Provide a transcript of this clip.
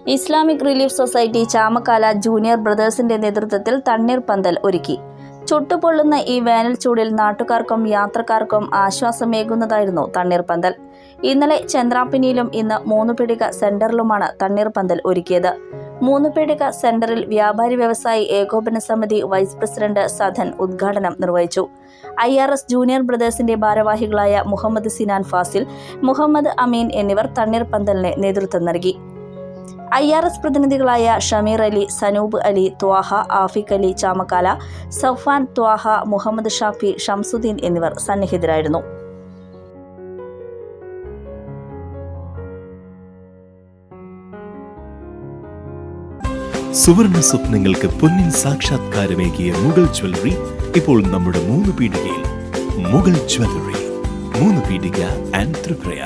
Islamic relief society Chamakkala junior ബ്രദേഴ്സിന്റെ നേതൃത്വത്തിൽ തണ്ണീർപന്തൽ ഒരുക്കി. ചുട്ടുപൊള്ളുന്ന ഈ വേനൽ ചൂടിൽ നാട്ടുകാർക്കും യാത്രക്കാർക്കും ആശ്വാസമേകുന്നതായിരുന്നു തണ്ണീർപന്തൽ. ഇന്നലെ ചന്ദ്രാപ്പിനിയിലും ഇന്ന് മൂന്നുപീടിക സെന്ററിലുമാണ് തണ്ണീർപന്തൽ ഒരുക്കിയത്. മൂന്നുപീടിക സെന്ററിൽ വ്യാപാരി വ്യവസായി ഏകോപന സമിതി വൈസ് പ്രസിഡന്റ് സധൻ ഉദ്ഘാടനം നിർവഹിച്ചു. IRS ജൂനിയർ ബ്രദേഴ്സിന്റെ ഭാരവാഹികളായ മുഹമ്മദ് സിനാൻ ഫാസിൽ, മുഹമ്മദ് അമീൻ എന്നിവർ തണ്ണീർപന്തലിന് നേതൃത്വം നൽകി. IRS പ്രതിനിധികളായ ഷമീർ അലി, സനൂബ് അലി, ത്വാഹ, ആഫിഖ് അലി ചാമക്കാല, സഫ്വാൻ, ത്വാഹ, മുഹമ്മദ് ഷാഫി, ഷംസുദ്ദീൻ എന്നിവർ സന്നിഹിതരായിരുന്നു. സുവർണ സ്വപ്നങ്ങൾക്ക് പൊന്നിൻ സാക്ഷാത്കാരമേകിയ മുഗൾ ജ്വല്ലറി ഇപ്പോൾ നമ്മുടെ മൂന്ന് പീടികയിൽ. മുഗൾ ജ്വല്ലറി, മൂന്ന് പീടിക ആൻഡ് ത്രിപുര.